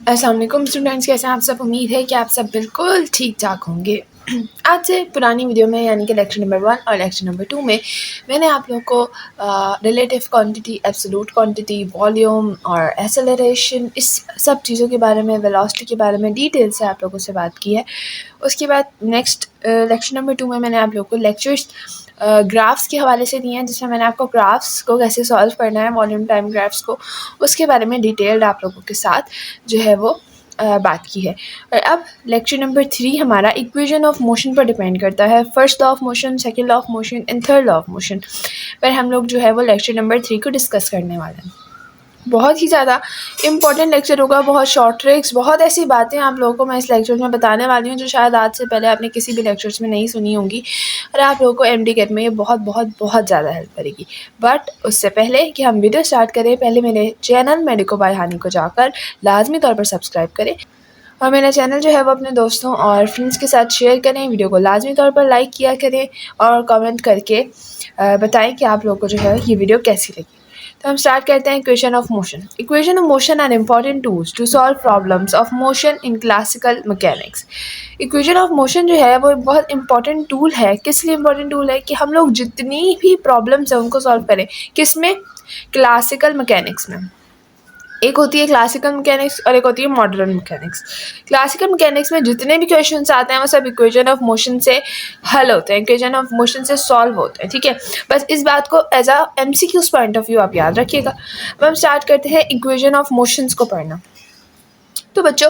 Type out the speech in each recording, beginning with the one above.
अस्सलाम वालेकुम स्टूडेंट्स, कैसे हैं आप सब। उम्मीद है कि आप सब बिल्कुल ठीक ठाक होंगे। आज से पुरानी वीडियो में यानी कि लेक्चर नंबर 1 और लेक्चर नंबर 2 में मैंने आप लोगों को relative quantity, absolute quantity, volume और एक्सेलरेशन, इस सब चीज़ों के बारे में, वेलोसिटी के बारे में डिटेल से आप लोगों से बात की है। उसके बाद नेक्स्ट लेक्चर नंबर 2 में मैंने आप लोगों को लेक्चर्स ग्राफ्स के हवाले से दिए हैं, जिसमें मैंने आपको ग्राफ्स को कैसे सॉल्व करना है, वॉल्यूम टाइम ग्राफ्स को, उसके बारे में डिटेल्ड आप लोगों के साथ जो है वो बात की है। और अब लेक्चर नंबर 3 हमारा इक्वेशन ऑफ मोशन पर डिपेंड करता है। First law of motion, second law of motion and third law of motion पर हम लोग जो है वो लेक्चर नंबर 3 को डिस्कस करने वाले हैं। बहुत ही ज़्यादा इम्पॉर्टेंट लेक्चर होगा, बहुत शॉर्ट ट्रिक्स, बहुत ऐसी बातें आप लोगों को मैं इस लेक्चर में बताने वाली हूँ जो शायद आज से पहले आपने किसी भी लेक्चर्स में नहीं सुनी होंगी, और आप लोगों को एमडी गेट में ये बहुत बहुत बहुत ज़्यादा हेल्प करेगी। बट उससे पहले कि हम वीडियो स्टार्ट करें, पहले मेरे चैनल मेडिको बाय हानी को जाकर लाजमी तौर पर सब्सक्राइब करें और मेरा चैनल जो है वो अपने दोस्तों और फ्रेंड्स के साथ शेयर करें। वीडियो को लाजमी तौर पर लाइक किया करें और कमेंट करके बताएं कि आप लोगों को जो है ये वीडियो कैसी लगी। तो हम स्टार्ट करते हैं equation of motion. Equation of motion are important tools to solve problems of motion in classical mechanics. Equation of motion जो है वो एक बहुत इंपॉर्टेंट टूल है। किस लिए इंपॉर्टेंट टूल है? कि हम लोग जितनी भी प्रॉब्लम्स हैं उनको सॉल्व करें। किस में? क्लासिकल मैकेनिक्स में। एक होती है क्लासिकल मैकेनिक्स और एक होती है मॉडर्न मैकेनिक्स। क्लासिकल मैकेनिक्स में जितने भी क्वेश्चंस आते हैं वो सब इक्वेशन ऑफ मोशन से हल होते हैं, इक्वेशन ऑफ मोशन से सॉल्व होते हैं। ठीक है, बस इस बात को as a MCQs point of view आप याद रखिएगा। अब हम स्टार्ट करते हैं इक्वेशन ऑफ मोशंस को पढ़ना। तो बच्चों,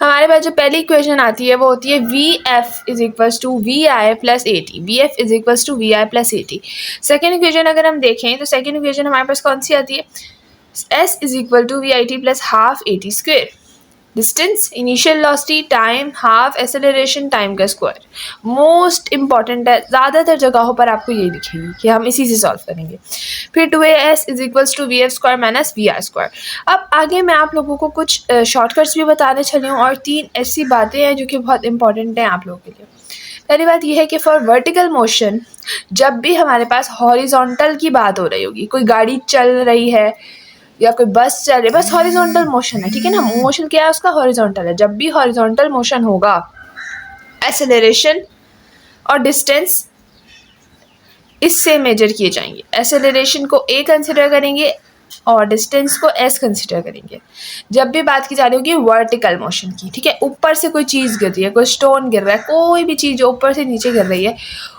हमारे पास जो पहली इक्वेशन आती है वो होती है V F is equals to V I plus A T. V F is equals to V I plus A T. Second equation अगर हम देखें तो सेकेंड इक्वेशन हमारे पास कौन सी आती है? S is equal to VIT plus half AT square. Distance, initial velocity, time, half acceleration, time का square. Most important है, ज़्यादातर जगहों पर आपको ये लिखेगी कि हम इसी से सॉल्व करेंगे। फिर 2AS is equals to VF square minus VR square. अब आगे मैं आप लोगों को कुछ शॉर्टकट्स भी बताने चली हूँ और 3 ऐसी बातें हैं जो कि बहुत इंपॉर्टेंट हैं आप लोगों के लिए। पहली बात यह है कि फॉर वर्टिकल मोशन, जब भी हमारे पास हॉरिजॉन्टल की बात हो रही होगी, कोई गाड़ी चल रही है या कोई बस चल रही है, बस हॉरिजॉन्टल मोशन है, ठीक है ना। मोशन क्या है उसका? हॉरिजॉन्टल है। जब भी हॉरिजॉन्टल मोशन होगा, एक्सेलरेशन और डिस्टेंस इससे मेजर किए जाएंगे। एक्सेलरेशन को A कंसिडर करेंगे और डिस्टेंस को S कंसिडर करेंगे जब भी बात की जा रही होगी वर्टिकल मोशन की। ठीक है, ऊपर से कोई चीज़ गिर रही है, कोई स्टोन गिर रहा है, कोई भी चीज़ जो ऊपर से नीचे गिर रही है,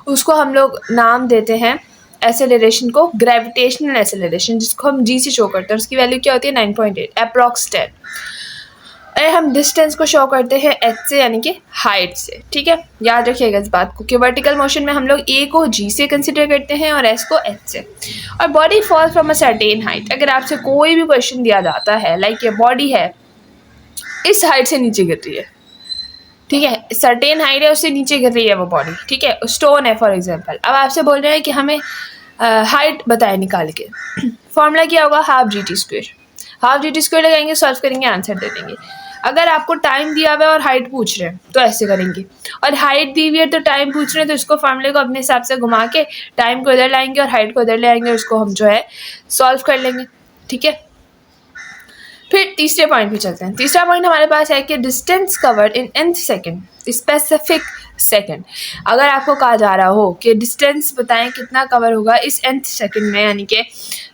उसको हम लोग नाम देते हैं एक्सेलरेशन को ग्रेविटेशनल एक्सेलरेशन, जिसको हम G से शो करते हैं। उसकी वैल्यू क्या होती है? 9.8 अप्रॉक्स 10। और हम डिस्टेंस को शो करते हैं H से, यानी कि हाइट से। ठीक है, याद रखिएगा इस बात को कि वर्टिकल मोशन में हम लोग A को G से कंसिडर करते हैं और S को H से। और body fall from a certain height. अगर आपसे कोई भी क्वेश्चन दिया जाता है लाइक ये बॉडी है, इस हाइट से नीचे गिर रही है, ठीक है, सर्टेन हाइट है, उससे नीचे गिर रही है वो बॉडी, ठीक है, स्टोन है फॉर एग्जांपल। अब आपसे बोल रहे हैं कि हमें हाइट बताए निकाल के। फॉर्मूला क्या होगा? Half GT square. Half GT square लगाएंगे, सॉल्व करेंगे, आंसर दे देंगे। अगर आपको टाइम दिया हुआ है और हाइट पूछ रहे हैं तो ऐसे करेंगे, और हाइट दी हुई है तो टाइम पूछ रहे हैं तो इसको फॉर्मूले को अपने हिसाब से घुमा के टाइम को इधर लाएंगे और हाइट को इधर ले आएंगे, उसको हम जो है सॉल्व कर लेंगे। ठीक है, फिर तीसरे पॉइंट पे चलते हैं। तीसरा पॉइंट हमारे पास है कि distance covered in nth second, specific second. अगर आपको कहा जा रहा हो कि डिस्टेंस बताएं कितना कवर होगा इस nth सेकेंड में, यानी कि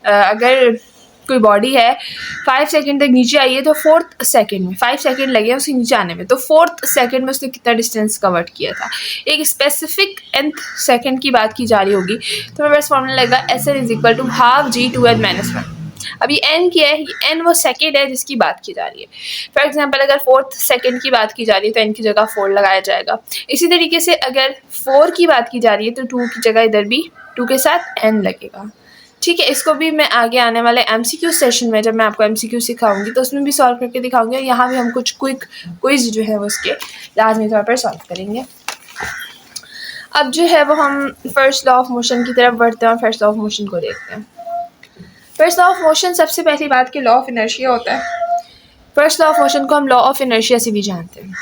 अगर कोई बॉडी है 5 सेकेंड तक नीचे आई है तो 4th सेकेंड में 5 सेकेंड लगे उसे नीचे आने में, तो 4th सेकेंड में उसने कितना डिस्टेंस कवर किया था। एक स्पेसिफिक nth सेकेंड की बात की जा रही होगी तो मेरे पास फॉर्मूला लगेगा SN is equal to half G2n-1। अब ये n क्या है? ये n वो सेकेंड है जिसकी बात की जा रही है। फॉर एग्जांपल अगर 4th सेकेंड की बात की जा रही है तो n की जगह 4 लगाया जाएगा। इसी तरीके से अगर 4 की बात की जा रही है तो 2 की जगह इधर भी 2 के साथ n लगेगा। ठीक है, इसको भी मैं आगे आने वाले MCQ सेशन में जब मैं आपको MCQ सिखाऊंगी तो उसमें भी सॉल्व करके दिखाऊंगी, और यहाँ भी हम कुछ क्विक क्विज जो है वो उसके लाजमी तौर पर सॉल्व करेंगे। अब जो है वो हम फर्स्ट लॉ ऑफ मोशन की तरफ बढ़ते हैं और फर्स्ट लॉ ऑफ मोशन को देखते हैं। फर्स्ट लॉ ऑफ मोशन सबसे पहली बात कि लॉ ऑफ इनर्शिया होता है। फर्स्ट लॉ ऑफ मोशन को हम लॉ ऑफ इनर्शिया से भी जानते हैं।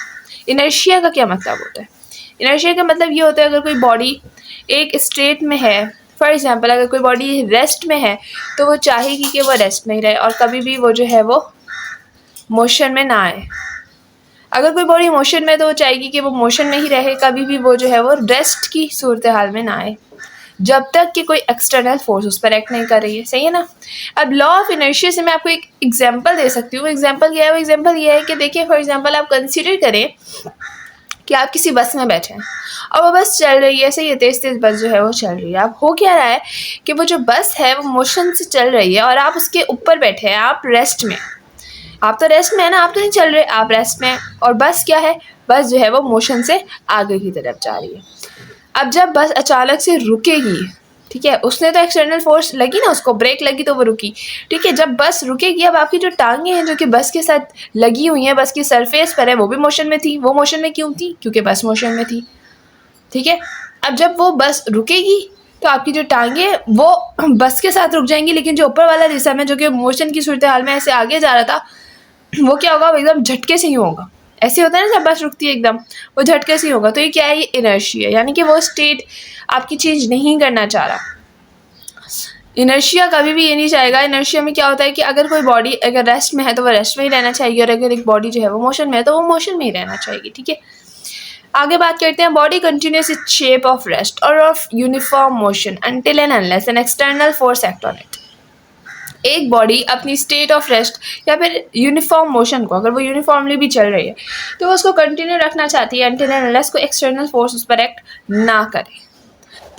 इनर्शिया का क्या मतलब होता है? इनर्शिया का मतलब ये होता है अगर कोई बॉडी एक स्टेट में है, फॉर एग्जांपल अगर कोई बॉडी रेस्ट में है तो वो चाहेगी कि वो रेस्ट में ही रहे और कभी भी वो जो है वो मोशन में ना आए। अगर कोई बॉडी मोशन में, तो वो चाहेगी कि वो मोशन में ही रहे, कभी भी वो जो है वो रेस्ट की सूरत हाल में ना आए, जब तक कि कोई एक्सटर्नल फोर्स उस पर एक्ट नहीं कर रही है। सही है ना। अब लॉ ऑफ इनर्शिया से मैं आपको एक एग्जांपल दे सकती हूँ। एग्जांपल क्या है? वो एग्जांपल ये है कि देखिए, फॉर एग्जांपल आप कंसीडर करें कि आप किसी बस में बैठे हैं और वो बस चल रही है, सही है, तेज़ तेज़ बस जो है वो चल रही है। अब हो क्या रहा है कि वो जो बस है वो मोशन से चल रही है और आप उसके ऊपर बैठे हैं, आप रेस्ट में। आप तो रेस्ट में है ना, आप तो नहीं चल रहे, आप रेस्ट में। और बस क्या है? बस जो है वो मोशन से आगे की तरफ जा रही है। अब जब बस अचानक से रुकेगी, ठीक है, उसने तो एक्सटर्नल फोर्स लगी ना, उसको ब्रेक लगी तो वो रुकी, ठीक है। जब बस रुकेगी, अब आपकी जो टांगें हैं जो कि बस के साथ लगी हुई हैं, बस की सरफेस पर है, वो भी मोशन में थी। वो मोशन में क्यों थी? क्योंकि बस मोशन में थी, ठीक है। अब जब वो बस रुकेगी तो आपकी जो टांगें वो बस के साथ रुक जाएंगी, लेकिन जो ऊपर वाला हिस्सा में जो कि मोशन की सूरत हाल में ऐसे आगे जा रहा था, वो क्या होगा? वो एकदम झटके से ही होगा। ऐसे होता है ना जब बस रुकती है एकदम, वो झटके से ही होगा। तो ये क्या है? ये इनर्शिया, यानी कि वो स्टेट आपकी चेंज नहीं करना चाह रहा। इनर्शिया कभी भी ये नहीं चाहेगा। इनर्शिया में क्या होता है कि अगर कोई बॉडी अगर रेस्ट में है तो वो रेस्ट में ही रहना चाहिए, और अगर एक बॉडी जो है वो मोशन में है तो वो मोशन में ही रहना चाहिए, ठीक है। आगे बात करते हैं। Body continues its shape of rest और of uniform motion until and unless an external force act on it. एक बॉडी अपनी स्टेट ऑफ रेस्ट या फिर यूनिफॉर्म मोशन को, अगर वो यूनिफॉर्मली भी चल रही है, तो वो उसको कंटिन्यू रखना चाहती है अंटिल एंड अनलेस कोई एक्सटर्नल फोर्स उस पर एक्ट ना करे,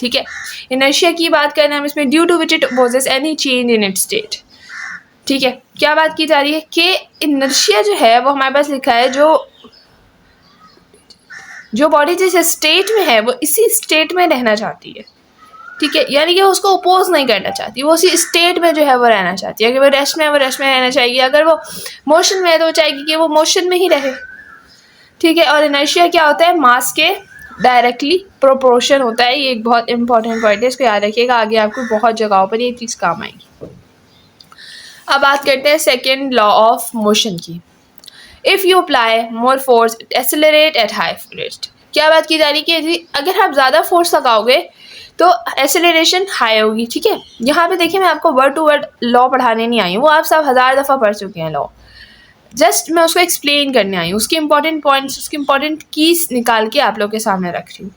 ठीक है। इनर्शिया की बात करें हम इसमें, due to which it opposes any change in its state, ठीक है। क्या बात की जा रही है कि इनर्शिया जो है वो हमारे पास लिखा है, जो बॉडी जिस स्टेट में है वो इसी स्टेट में रहना चाहती है, ठीक है। यानी कि उसको अपोज नहीं करना चाहती, वो उसी स्टेट में जो है वो रहना चाहती है। अगर वो रेस्ट में है, वो रेस्ट में रहना चाहिए। अगर वो मोशन में है तो वो चाहेगी कि वो मोशन में ही रहे, ठीक है। और इनर्शिया क्या होता है? मास के डायरेक्टली प्रोपोर्शन होता है। ये एक बहुत इंपॉर्टेंट पॉइंट है, इसको याद रखिएगा, आगे आपको बहुत जगहों पर ये चीज़ काम आएगी। अब बात करते हैं सेकेंड लॉ ऑफ मोशन की। If you apply more force it accelerate at high rate. क्या बात की जा रही है कि अगर आप ज़्यादा फोर्स लगाओगे तो एक्सेलरेशन हाई होगी, ठीक है। यहाँ पे देखिए, मैं आपको वर्ड टू वर्ड लॉ पढ़ाने नहीं आई हूँ, वो आप सब 1000 दफ़ा पढ़ चुके हैं लॉ। जस्ट मैं उसको एक्सप्लेन करने आई हूँ, उसके इंपॉर्टेंट पॉइंट्स, उसकी इंपॉर्टेंट कीज निकाल के आप लोग के सामने रख रही हूँ,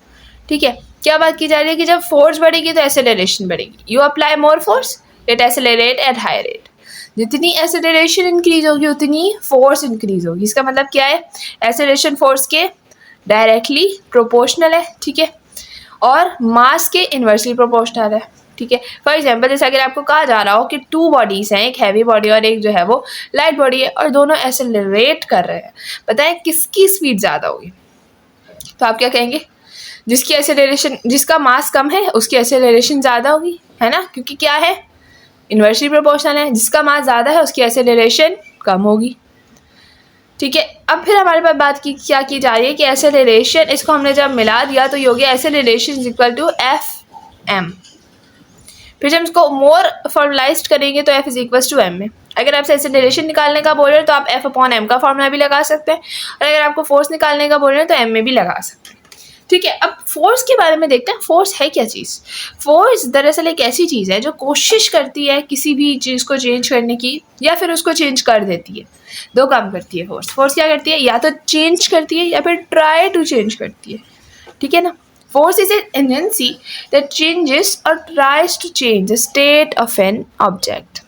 ठीक है। क्या बात की जा रही है कि जब फोर्स बढ़ेगी तो एक्सेलरेशन बढ़ेगी। You apply more force it accelerate at high rate. जितनी एक्सेलरेशन इंक्रीज होगी उतनी फोर्स इंक्रीज होगी। इसका मतलब क्या है? एक्सेलरेशन फोर्स के डायरेक्टली प्रोपोर्शनल है, ठीक है, और मास के इन्वर्सली प्रोपोर्शनल है, ठीक है। फॉर एग्जांपल, जैसे अगर आपको कहा जा रहा हो कि 2 बॉडीज़ हैं, एक हैवी बॉडी और एक जो है वो लाइट बॉडी है, और दोनों एक्सेलरेट कर रहे हैं, बताएं किसकी स्पीड ज़्यादा होगी? तो आप क्या कहेंगे? जिसकी एक्सेलरेशन, जिसका मास कम है उसकी एक्सेलरेशन ज़्यादा होगी, है ना, क्योंकि क्या है? इन्वर्सली प्रोपोर्शनल है। जिसका मास ज़्यादा है उसकी एक्सेलरेशन कम होगी, ठीक है। अब फिर हमारे पास बात की क्या की जा रही है कि एक्सेलरेशन, इसको हमने जब मिला दिया तो ये हो गया acceleration is equal to F M. फिर जब इसको मोर फॉर्मुलाइज करेंगे तो F is equal to M में। अगर आपसे एक्सेलरेशन निकालने का बोल रहे हैं तो आप एफ अपॉन एम का फॉर्मूला भी लगा सकते हैं, और अगर आपको फोर्स निकालने का बोल रहे हैं तो एम में भी लगा सकते हैं, ठीक है। अब फोर्स के बारे में देखते हैं। फोर्स है क्या चीज़? फोर्स दरअसल एक ऐसी चीज़ है जो कोशिश करती है किसी भी चीज़ को चेंज करने की, या फिर उसको चेंज कर देती है। 2 काम करती है फोर्स। फोर्स क्या करती है? या तो चेंज करती है या फिर ट्राई टू चेंज करती है, ठीक है ना। Force is an energy that changes और tries to change the state of an object.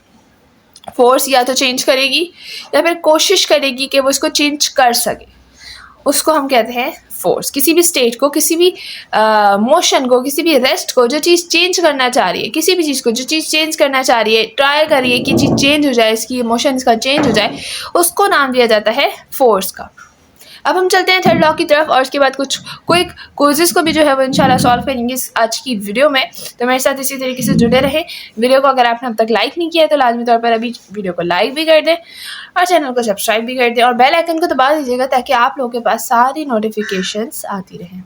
Force या तो चेंज करेगी या फिर कोशिश करेगी कि वो इसको चेंज कर सके, उसको हम कहते हैं फोर्स। किसी भी स्टेट को, किसी भी मोशन को, किसी भी रेस्ट को, जो चीज़ चेंज करना चाह रही है, किसी भी चीज़ को जो चीज़ चेंज करना चाह रही है, ट्राई कर रही है कि चीज़ चेंज हो जाए, इसकी मोशन इसका चेंज हो जाए, उसको नाम दिया जाता है फोर्स का। अब हम चलते हैं थर्ड लॉ की तरफ, और उसके बाद कुछ क्विक क्विज़ेस को भी जो है वो इंशाल्लाह सॉल्व करेंगे आज की वीडियो में। तो मेरे साथ इसी तरीके से जुड़े रहे। वीडियो को अगर आपने अब तक लाइक नहीं किया है तो लाजमी तौर पर अभी वीडियो को लाइक भी कर दें और चैनल को सब्सक्राइब भी कर दें, और बेल आइकन को दबा दीजिएगा ताकि आप लोगों के पास सारी नोटिफिकेशंस आती रहें।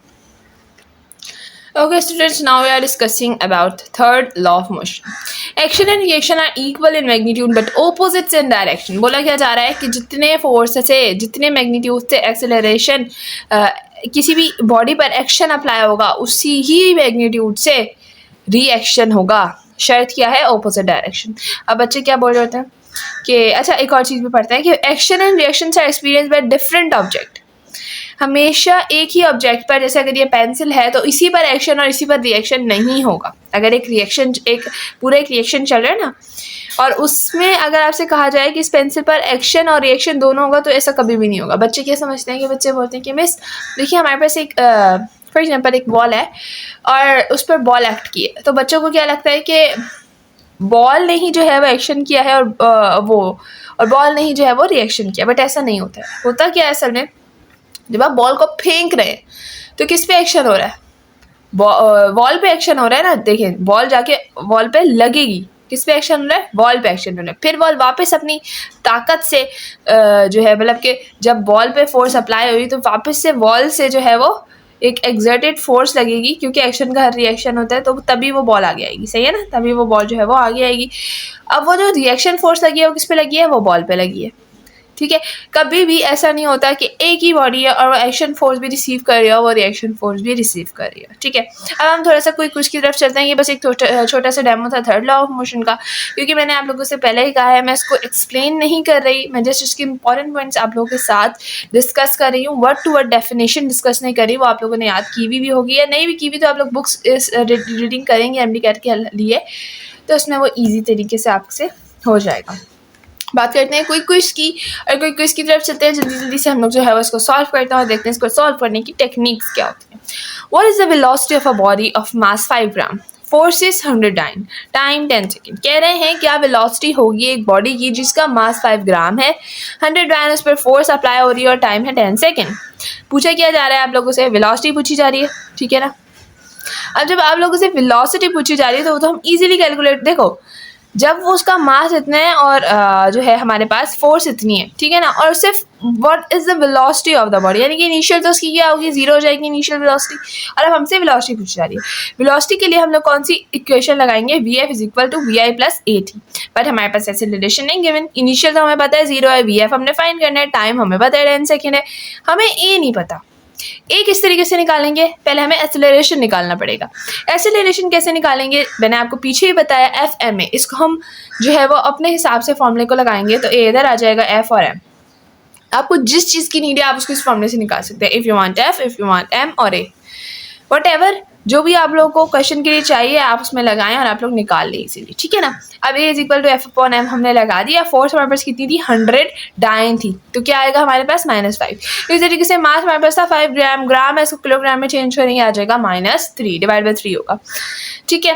Okay students, now we are discussing about third law of motion. Action and reaction are equal in magnitude but opposites in direction. बोला क्या जा रहा है कि जितने फोर्स से, जितने मैग्नीट्यूड से एक्सेलरेशन किसी भी बॉडी पर एक्शन अप्लाई होगा, उसी ही मैग्नीट्यूड से रिएक्शन होगा। शर्त क्या है? Opposite direction. अब बच्चे क्या बोल रहे होते हैं कि अच्छा एक और चीज़ भी पढ़ते हैं कि action and reaction are experience by different object. हमेशा एक ही ऑब्जेक्ट पर, जैसे अगर ये पेंसिल है तो इसी पर एक्शन और इसी पर रिएक्शन नहीं होगा। अगर एक रिएक्शन पूरा एक रिएक्शन चल रहा है ना, और उसमें अगर आपसे कहा जाए कि इस पेंसिल पर एक्शन और रिएक्शन दोनों होगा, तो ऐसा कभी भी नहीं होगा। बच्चे क्या समझते हैं कि बच्चे बोलते हैं कि मिस देखिए हमारे पास एक फॉर एग्जाम्पल एक बॉल है और उस पर बॉल एक्ट की है, तो बच्चों को क्या लगता है कि बॉल ने ही जो है वो एक्शन किया है और बॉल ने ही जो है वो रिएक्शन किया। बट ऐसा नहीं होता है। होता क्या है असल में, जब आप बॉल को फेंक रहे हैं तो किस पे एक्शन हो रहा है? वॉल पे एक्शन हो रहा है ना। देखिए बॉल जाके वॉल पे लगेगी, किस पे एक्शन हो रहा है? बॉल पे एक्शन हो रहा है। फिर बॉल वापस अपनी ताकत से जो है मतलब कि जब बॉल पे फोर्स अप्लाई हुई तो वापस से वॉल से जो है वो एक एक्सर्टेड फोर्स लगेगी, क्योंकि एक्शन का हर रिएक्शन होता है, तो तभी वो बॉल आगे आएगी। सही है ना, तभी वो बॉल जो है वो आगे आएगी। अब वो जो रिएक्शन फोर्स लगी है वो किस पे लगी है? वो बॉल पे लगी है। ठीक है, कभी भी ऐसा नहीं होता कि एक ही बॉडी है और वो एक्शन फोर्स भी रिसीव कर रही है और वो रिएक्शन फोर्स भी रिसीव कर रही है। ठीक है, अब हम थोड़ा सा कोई कुछ की तरफ चलते हैं। ये बस एक छोटा सा डेमो था थर्ड लॉ ऑफ मोशन का, क्योंकि मैंने आप लोगों से पहले ही कहा है मैं इसको एक्सप्लेन नहीं कर रही, मैं जस्ट इसके इंपॉर्टेंट पॉइंट्स आप लोगों के साथ डिस्कस कर रही हूँ। Word to word definition discuss नहीं कर रही, वो आप लोगों ने याद की भी होगी या नहीं भी की भी, तो आप लोग बुक्स रीडिंग करेंगे MD कैट के लिए, तो उसमें वो ईजी तरीके से आपसे हो जाएगा। बात करते हैं कोई क्विज की, और कोई क्विज की तरफ चलते हैं। जल्दी से हम लोग जो है वो इसको सॉल्व करते हैं और देखते हैं इसको सॉल्व करने की टेक्निक्स क्या होती हैं। What is the velocity of a body of mass 5 gram, force is 100 time 10 second. कह रहे हैं क्या वेलोसिटी होगी एक बॉडी की जिसका मास 5 ग्राम है, 100 डाइन उस पर फोर्स अप्लाई हो रही है और टाइम है 10 सेकेंड। पूछा क्या जा रहा है आप लोगों से? वेलोसिटी पूछी जा रही है। ठीक है ना, अब जब आप लोगों से वेलोसिटी पूछी जा रही है तो हम इजीली कैलकुलेट, देखो जब वो उसका मास इतना है और जो है हमारे पास फोर्स इतनी है, ठीक है ना, और सिर्फ what is the velocity of the body, यानी कि इनिशियल तो उसकी क्या होगी? 0 हो जाएगी इनिशियल वेलोसिटी। और अब हमसे वेलोसिटी पूछी जा रही है। वेलोसिटी के लिए हम लोग कौन सी इक्वेशन लगाएंगे? Vf is equal to VI plus AT। But हमारे पास ऐसे रिलेशन नहीं गिवन। इनिशियल तो हमें पता है 0 है, Vf हमने फाइंड करना है, टाइम हमें पता है 10 सेकेंड है, हमें ए नहीं पता। एक इस तरीके से निकालेंगे, पहले हमें एक्सेलरेशन निकालना पड़ेगा। एक्सेलरेशन कैसे निकालेंगे? मैंने आपको पीछे ही बताया, FMA। इसको हम जो है वो अपने हिसाब से फॉर्मूले को लगाएंगे, तो ए इधर आ जाएगा F और M। आपको जिस चीज़ की नीड है आप उसको इस फॉर्मूले से निकाल सकते हैं। If you want F, if you want M और A, व्हाटएवर जो भी आप लोगों को क्वेश्चन के लिए चाहिए आप उसमें लगाएं और आप लोग निकाल लें इजीली। ठीक है ना। अब A is equal to F upon M हमने लगा दिया। फोर्स हमारे पास कितनी थी? 100 डाइन थी, तो क्या आएगा हमारे पास? -5। इस तरीके से मास हमारे पास था 5 ग्राम, ग्राम है इसको किलोग्राम में चेंज करेंगे, आ जाएगा -3 डिवाइड बाई 3 होगा। ठीक है,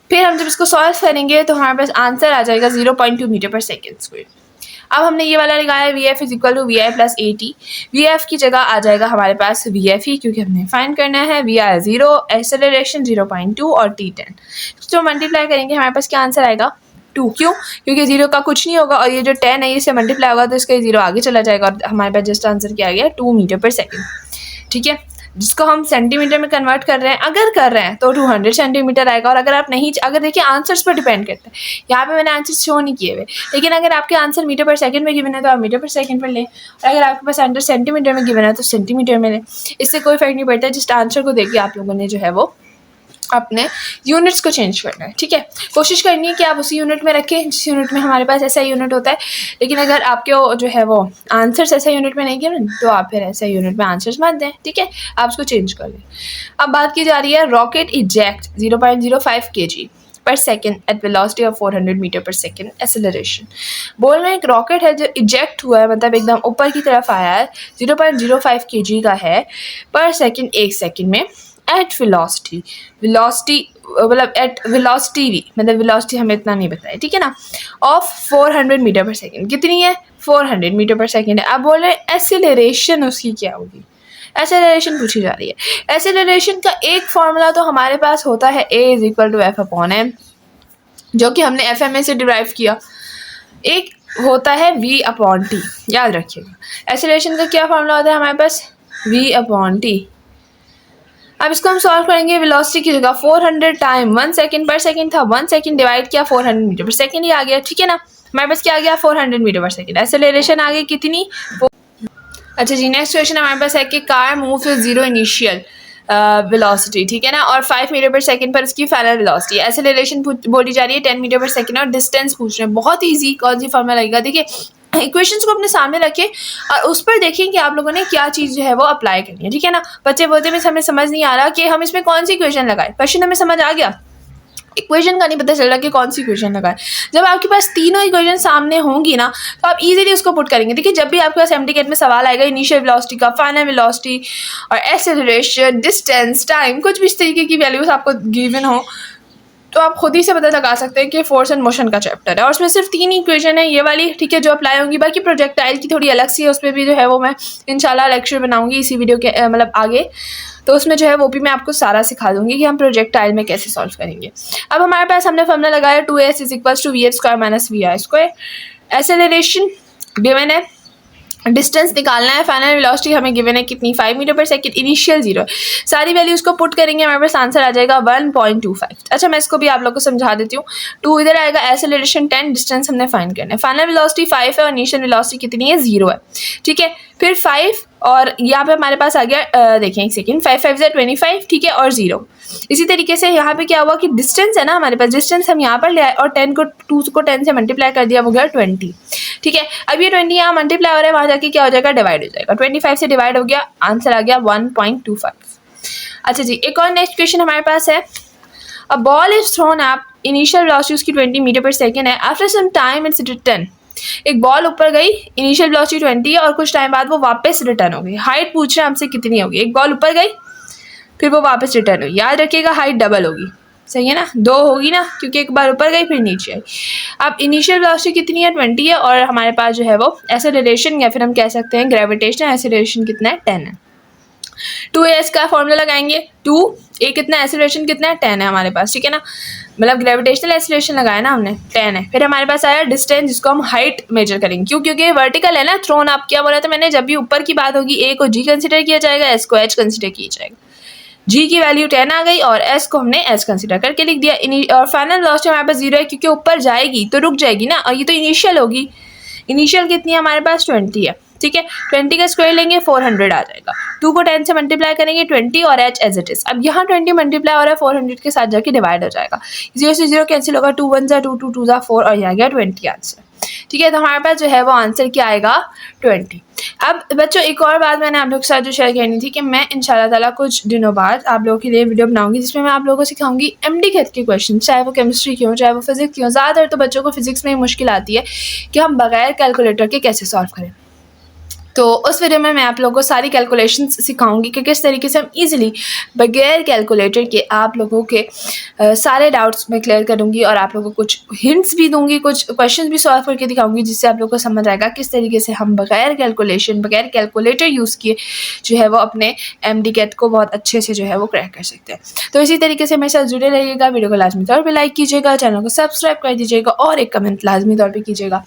फिर हम जब इसको सॉल्व करेंगे तो हमारे पास आंसर आ जाएगा 0.2 मीटर पर सेकेंड स्क्वायर। अब हमने ये वाला लगाया Vf is equal to VI plus AT। Vf की जगह आ जाएगा हमारे पास Vf ही, क्योंकि हमने फाइंड करना है। Vi 0, एक्सेलरेशन 0.2 और T10, तो मल्टीप्लाई करेंगे हमारे पास क्या आंसर आएगा? 2। क्यों? क्योंकि 0 का कुछ नहीं होगा और ये जो 10 है इससे मल्टीप्लाई होगा तो इसका 0 आगे चला जाएगा और हमारे पास जस्ट आंसर क्या आ गया? 2 मीटर पर सेकेंड। ठीक है, जिसको हम सेंटीमीटर में कन्वर्ट कर रहे हैं, अगर कर रहे हैं तो 200 सेंटीमीटर आएगा। और अगर आप नहीं, अगर देखिए आंसर्स पर डिपेंड करता है, यहाँ पे मैंने आंसर शो नहीं किए हुए, लेकिन अगर आपके आंसर मीटर पर सेकंड में गिवन है तो आप मीटर पर सेकंड पर लें, और अगर आपके पास आंसर सेंटीमीटर में गिवन है तो सेंटीमीटर में लें। इससे कोई फर्क नहीं पड़ता, जस्ट आंसर को देखिए आप लोगों ने जो है वो अपने यूनिट्स को चेंज करना है। ठीक है, कोशिश करनी है कि आप उसी यूनिट में रखें जिस यूनिट में हमारे पास ऐसा यूनिट होता है। लेकिन अगर आपके जो है वो आंसर्स ऐसा यूनिट में नहीं गिवन तो आप फिर ऐसा यूनिट में आंसर्स मत दें। ठीक है, आप उसको चेंज कर लें। अब बात की जा रही है rocket eject 0.05 kg per second at velocity of 400 metre per second acceleration. बोल रहे हैं एक रॉकेट है जो इजेक्ट हुआ है, मतलब एकदम ऊपर की तरफ आया है, 0.05 kg का है पर सेकेंड, 1 सेकेंड में, एट वेलोसिटी मतलब एट वेलोसिटी भी, मतलब वेलोसिटी हमें इतना नहीं बताया। ठीक है ना, ऑफ 400 मीटर पर सेकेंड। कितनी है? 400 मीटर पर सेकेंड है। अब बोल रहे हैं एक्सेलरेशन उसकी क्या होगी? एक्सेलरेशन पूछी जा रही है। एक्सेलरेशन का एक फॉर्मूला तो हमारे पास होता है A is equal to F upon M, जो कि हमने FMA से डिराइव किया। एक होता है V अपॉन T, याद रखिएगा। एक्सेलरेशन का क्या फॉर्मूला होता है हमारे पास? V upon T। अब इसको हम सॉल्व करेंगे। वेलोसिटी की जगह 400 टाइम 1 सेकेंड पर सेकेंड था, 1 सेकेंड डिवाइड किया 400 मीटर पर सेकेंड ही आ गया। ठीक है ना, हमारे पास क्या आ गया? 400 मीटर पर सेकेंड। एक्सेलरेशन आ गई कितनी? अच्छा जी, नेक्स्ट क्वेश्चन हमारे पास है कि car move with 0 initial velocity, ठीक है ना, और 5 मीटर पर सेकंड पर उसकी फाइनल वेलोसिटी। एक्सेलरेशन बोली जा रही है 10 मीटर पर सेकंड और डिस्टेंस पूछ रहे हैं। बहुत ईजी, कौन सी फॉर्मूला लगेगा, देखिए इक्वेशंस को अपने सामने रखिए और उस पर देखिए कि आप लोगों ने क्या चीज़ जो है वो अप्लाई करनी है, ठीक है ना। बच्चे बोलते हैं हमें समझ नहीं आ रहा कि हम इसमें कौन सी इक्वेशन लगाए, क्वेश्चन हमें समझ आ गया, इक्वेशन का नहीं पता चल रहा कि कौन सी इक्वेशन लगाए। जब आपके पास तीनों इक्वेशन सामने होंगी ना तो आप इजीली उसको पुट करेंगे। देखिए जब भी आपके पास एमडीकेट में सवाल आएगा इनिशियल वेलोसिटी का, फाइनल वेलोसिटी और एक्सेलरेशन, डिस्टेंस, टाइम, कुछ भी इस तरीके की वैल्यूज आपको गिवन हो तो आप खुद ही से पता लगा सकते हैं कि फोर्स एंड मोशन का चैप्टर है और उसमें सिर्फ 3 इक्वेशन है ये वाली, ठीक है, जो अप्लाई होंगी। बाकी प्रोजेक्टाइल की थोड़ी अलग सी है, उस पर भी जो है वो मैं इंशाल्लाह लेक्चर बनाऊंगी इसी वीडियो के मतलब आगे, तो उसमें जो है वो भी मैं आपको सारा सिखा दूंगी कि हम प्रोजेक्टाइल में कैसे सॉल्व करेंगे। अब हमारे पास हमने फॉर्मूला लगाया 2s = vf² - vi²। Acceleration given है, डिस्टेंस निकालना है, फाइनल वेलोसिटी हमें गिवन है कितनी 5 मीटर पर सेकंड, इनिशियल 0 है। सारी वैल्यूज को पुट करेंगे हमारे पास आंसर आ जाएगा 1.25। अच्छा मैं इसको भी आप लोग को समझा देती हूँ। 2 इधर आएगा, एक्सेलरेशन 10, डिस्टेंस हमने फाइंड करना है, फाइनल वेलोसिटी 5 है और इनिशियल वेलोसिटी कितनी है 0 है, ठीक है। फिर 5 और यहाँ पे हमारे पास आ गया देखिए एक सेकेंड, 5 5 = 25, ठीक है, और 0। इसी तरीके से यहाँ पे क्या हुआ कि डिस्टेंस है ना हमारे पास, डिस्टेंस हम यहाँ पर ले आए और 2 को 10 से मल्टीप्लाई कर दिया, वो गया 20, ठीक है। अब ये 20 यहाँ मल्टीप्लाई हो रहा है, वहाँ जाके क्या हो जाएगा, डिवाइड हो जाएगा, 25 से डिवाइड हो गया, आंसर आ गया 1.25। अच्छा जी, एक और नेक्स्ट क्वेश्चन हमारे पास है, a ball is thrown up, initial velocity उसकी 20 मीटर पर सेकेंड है, after some time it's return. एक बॉल ऊपर गई, इनिशियल वेलोसिटी 20 है और कुछ टाइम बाद वो वापस रिटर्न हो गई। हाइट पूछ रहे हैं हमसे कितनी होगी, एक बॉल ऊपर गई फिर वो वापस रिटर्न हुई, याद रखिएगा हाइट डबल होगी, सही है ना, 2 होगी ना क्योंकि एक बार ऊपर गई फिर नीचे आई। अब इनिशियल वेलोसिटी कितनी है 20 है और हमारे पास जो है वो एक्सेलरेशन या फिर हम कह सकते हैं ग्रेविटेशनल एक्सेलरेशन कितना है 10 है। 2as का फॉर्मूला लगाएंगे, 2 a कितना एक्सेलरेशन कितना है 10 है हमारे पास, ठीक है ना, मतलब ग्रेविटेशनल एक्सेलरेशन लगाया ना हमने 10 है। फिर हमारे पास आया डिस्टेंस जिसको हम हाइट मेजर करेंगे, क्योंकि वर्टिकल है ना, थ्रोन आप क्या बोला था मैंने, जब भी ऊपर की बात होगी a को g कंसिडर किया जाएगा, s को h कंसिडर किया जाएगा। g की वैल्यू 10 आ गई और s को हमने s कंसिडर करके लिख दिया। और फाइनल वेलोसिटी हमारे पास 0 है क्योंकि ऊपर जाएगी तो रुक जाएगी ना, और ये तो इनिशियल होगी, इनिशियल कितनी है हमारे पास 20 है, ठीक है। 20 का स्क्वायर लेंगे 400 आ जाएगा, 2 को 10 से मल्टीप्लाई करेंगे 20 और h एज इट इज। अब यहाँ 20 मल्टीप्लाई हो रहा है 400 के साथ जाके डिवाइड हो जाएगा, 0 से 0 कैंसिल होगा, 2 1 = 2 2 2 = 4 और ये आ गया 20 आंसर, ठीक है। तो हमारे पास जो है वो आंसर क्या आएगा 20। अब बच्चों एक और बात मैंने आप लोगों के साथ जो शेयर करनी थी कि मैं इंशाल्लाह ताला कुछ दिनों बाद आप लोगों के लिए वीडियो बनाऊंगी जिसमें मैं आप लोगों को सिखाऊंगी एमडीकेट के क्वेश्चन, चाहे वो केमिस्ट्री के हो चाहे वो फिजिक्स के हो। ज़्यादातर तो बच्चों को फिजिक्स में ही मुश्किल आती है कि हम बगैर कैलकुलेटर के कैसे सॉल्व करें, तो उस वीडियो में मैं आप लोगों को सारी कैलकुलेशंस सिखाऊंगी कि किस तरीके से हम इजीली बगैर कैलकुलेटर के आप लोगों के सारे डाउट्स मैं क्लियर करूंगी और आप लोगों को कुछ हिंट्स भी दूंगी, कुछ क्वेश्चंस भी सॉल्व करके दिखाऊंगी जिससे आप लोगों को समझ आएगा किस तरीके से हम बगैर कैलकुलेशन, बगैर कैलकुलेटर यूज़ किए जो है वो अपने एमडीकेट को बहुत अच्छे से जो है वो क्रैक कर सकते हैं। तो इसी तरीके से मेरे साथ जुड़े रहिएगा, वीडियो को लाजमी तौर पर लाइक कीजिएगा, चैनल को सब्सक्राइब कर दीजिएगा और एक कमेंट लाजमी तौर पर कीजिएगा।